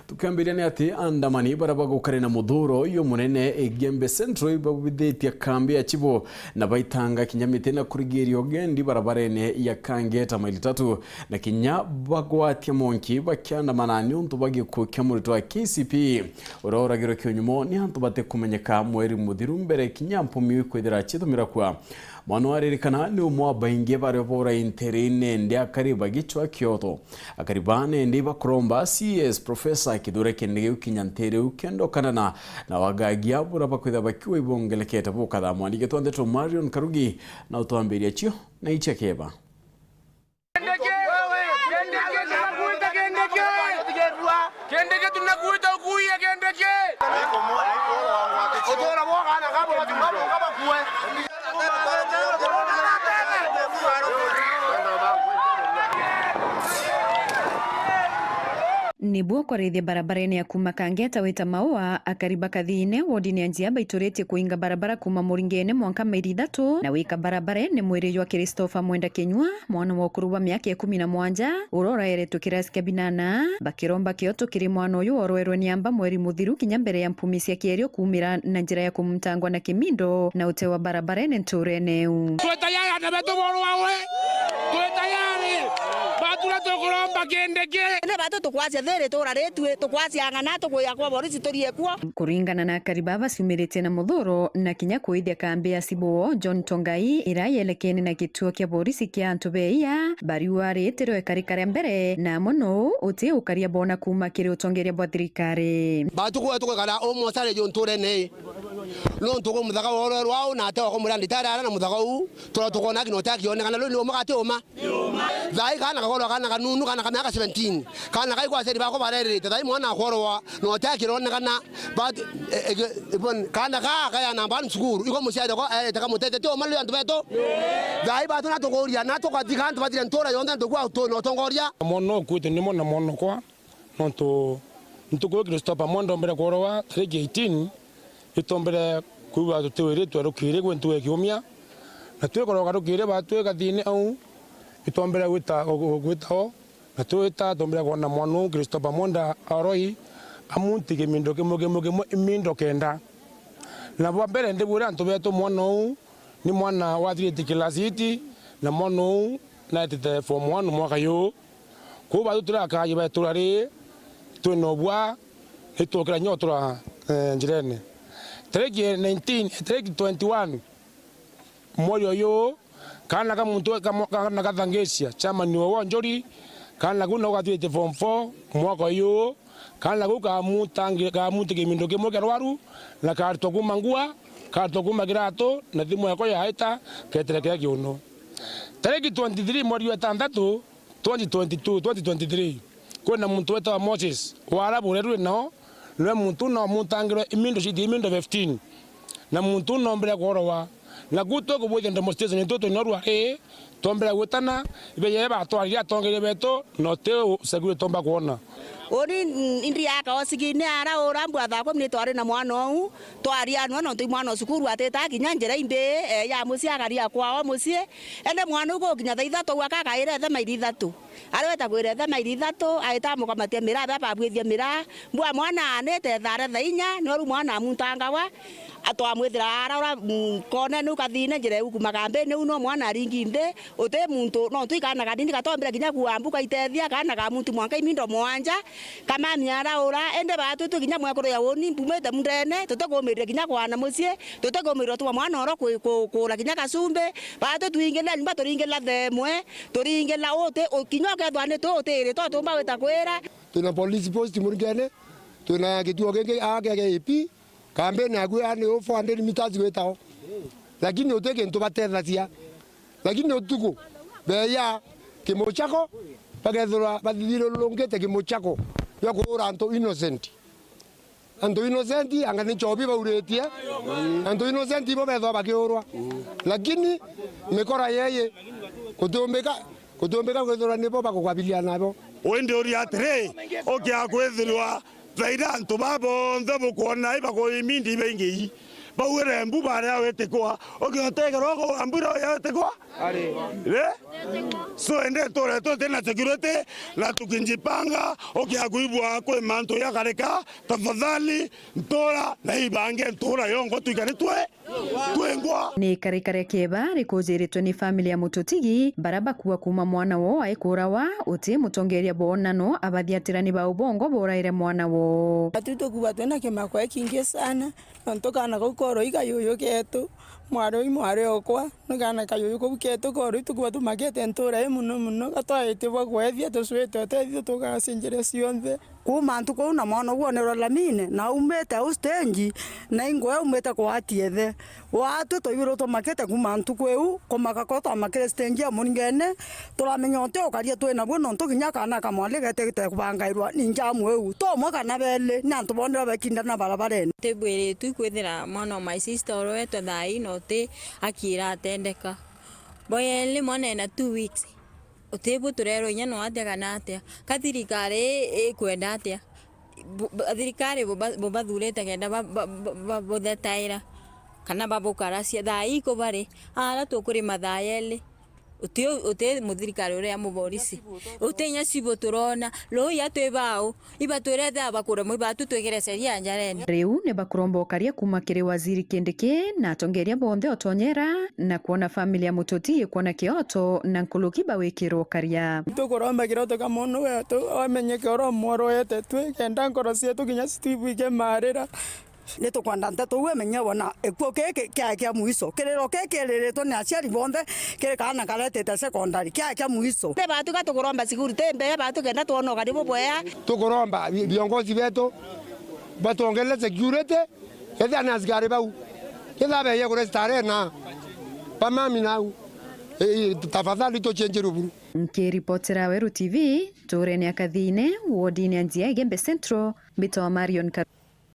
Tukiambiria ni ati andamani baraba gukare na muthuro yo munene Egembe Central babithitie kambi ya Chibo na baitanga kinyamite na kurigirio gendi barabarene ya Kangeta maili 3 na kinya bagwatia monki bakiandamana ni untu bagikukia murito wa KCP uroragiro kyonyumo ni antu bate kumenyeka mweri muthiru mbere kinya mpumi kwithira chitumira kwa mwana waririkana ni umwe baingi bare bora interine ndi akariba gichwa Kyoto akaribane ndi bakromba CS Professor Kidure Kindege ukinyantere ukendo kanana na wagagia bura bakwitha bakiwa ibongeleketa bukatha mwandike twandetwo Marion Karugi na utwambiria chio na ichekeba Kendeke tunakuita ukuye kendeke otora boga na gabo ngaba kuwe Nibuo kwareithia barabarene ya kuma Kangeta wita Maua akariba kathine wodini ya Njiaba iturite kuinga barabara kuma Muringene mwanka maili 3 na wika barabarene mwiriyo wa Christopher Mwenda Kenywa mwana wa ukuru wa miaka 17 urora eretu kirasi kabinana bakiromba Kyoto kiri mwana uyu oroerwe niamba mweri muthiru kinya mbere ya mpumisia kierio kumira na njira ya kumtangwa na Kimindo na utewa barabarene ntureneu twetayari na beto boro wawe twetayari batula tokuromba kendeke ne bato tukwasia there tora retwe tukwasia ngana tukuya kwa borisi torie kwa kuringana na karibaba siumirite na muthuro na kinya kuithia kambi ya Sibuo John Tongai irayelekene na kituo kia borisi kia Antubeia bariwa retero ekarikare mbere na mono uti ukaria bona kuma kiri utongeria bwa thirikari batu kwa tukakala omo sare John Torene no tuko muthaka woro rwao na ate wako murandi tarara na muthaka u tora tukona kinota kionekana lo ni omagate oma thai kana gakoro kana kanunu kana kamyaka 17 kana kai kwa seri bako barerete thai mwana akorwa no takironekana but kana kaya na ban sukuru iko musiade ko taka mutete to malu yantu beto thai batu na tokoria na tokatika antu batire ntora yonda ndogwa to no tongoria mono kwite ni mona mono kwa nonto ntuko Christopher Mwenda mbere korwa 18 itombere kuwa tutewere twarukire kwentu ekiumia na twekoroga rukire batweka thine au itombere gwitao na twita tombere kona mwanu Christopher Mwenda aroi amunti Kimindo kimo imindo kenda na bwa mbere ndibure antu beto mwana ni mwana wa 3 kilasiti na mwana na tete form 1 mwaka yo kuba tuturaka yiba turari tunobwa hitokera nyotura njirene Treki 19 treki 21 moyo yo kana kama mtu kana kathangesia chama ni wa njori kana kuna gathiete form 4 mwaka yo kana guka mutangi ka muti Kimindo kimo kerwaru na karto kumangua karto kumagirato na thimu yako ya haita ketereke kiono treki 23 moyo tandatu 2023 kuna muntu weta Moses warabu reru nao lwe muntu no mutangiro imindo shidi imindo 15 na muntu no mbere korowa na guto ko bwede demonstration toto norwa tombera gutana ibeye ba twaria tongere beto no te segure tomba kuona oni indri aka osigine ara orambwa thako mni twari na mwana u twaria no tu mwana sukuru ateta kinya njera imbe ya musia garia kwao musie ende mwana uko kinya thaitha to wakaka ire the mairi 3 arweta gwire the mairi 3 aita mukamatia mira baba bwithia mira mbwa mwana anete thare thainya no ru mwana muntangawa atwa mwithira ara kone nu kathine njire uku magambe ne uno mwana ringinde ote muntu no tuikana kadini katombera kinya kuambuka itethia kana ka muntu mwanka imindo mwanja kama miara ora ende batu tu kinya mwakoro ya woni mbumete mndene totogomerire kinya kwana musie totogomerire tu mwana oro kula kinya kasumbe batu tuingela nyumba toringela themwe toringela ote kinya kethwane totere totomba weta kwera tuna police post Muringene tuna kituo kenge ake ipi kambe na gwe ane ofo ande mitazi wetao lakini oteke ntobatera tia lakini otuko beya kimochako pagethura badiro longete kimochako yakura anto innocent angani chobi bauretie anto innocent bo betho bakiurwa lakini mekora yeye kutombeka kwethura nibo bakugwabilia nabo wende uri atre okia kwethirwa thaira antu babo ndabo kuona iba ko imindi bengi bauere mbu bare awete kwa okiyotega roko ambira awete kwa ale so ende tore to tena security la tukinjipanga okiakuibwa kwe manto ya kareka tafadhali ntora na ibange ntora yongo tuikane twengwa ni karikare keba rikujiritwe ni family ya Mututigi baraba kuwa kuma mwana wo aikurawa uti mutongeria bonano abathiatirani ba ubongo boraire mwana wo atuto kuba twena kemakwa kingi sana ntoka na gukoro igayoyo ketu mwari okwa nugana kayoyo kuketu koro tukuba tumakete ntora muno gatwaite bagwethia tuswete tethio tugasinjire cionthe kuma ntuko na mwana wonero lamine na umete ustenji na ingwe umete kwa tiethe watu toyiro tumakete kuma ntuko eu komaka kota makete stenji amuringene turamenya onte okaria twena bwono ntukinya kana kamwale gete kubangairwa ninja mweu to mwaka na bele na ntubonera bakinda na barabarene tebwere tukwethera mwana my sister orwetwe thai note akira atendeka boyele mwana na 2 weeks otebu turero nya no atia kana atia kathirikari kwenda atia thirikari bo bathurete kenda bothetaira kana babukaracia thai ko bare ara tukuri mathayele uti muthirikari uria muborisi utinya cibo turona lo ya twebao iba turetha bakura mwibatu twegereseria njarene riu ne bakurombokaria kuma kiri waziri Kindiki na tongeria bonthe otonyera na kuona family ya Mututi kuona kioto na nkuluki bawikirwo karia tukuromba kiroto kama ono wetu amenyeke oro mworo yete twe kenda nkorosia tukinya situibwike marira ne to kwanda ntato we menya bona ekuo keke kya muiso kerero keke rereto na aciari bonde kere kana kaletete secondary kya muiso te batu katukuromba security mbe batu kenda tuono karibu boya tukuromba viongozi wetu batongele security ethia na askari bau ketha be yegure stare na pamami nau tafadhali to change ruburu nkiripotera Weru TV Turene Akathine wodini anzia Igembe Central Bito Marion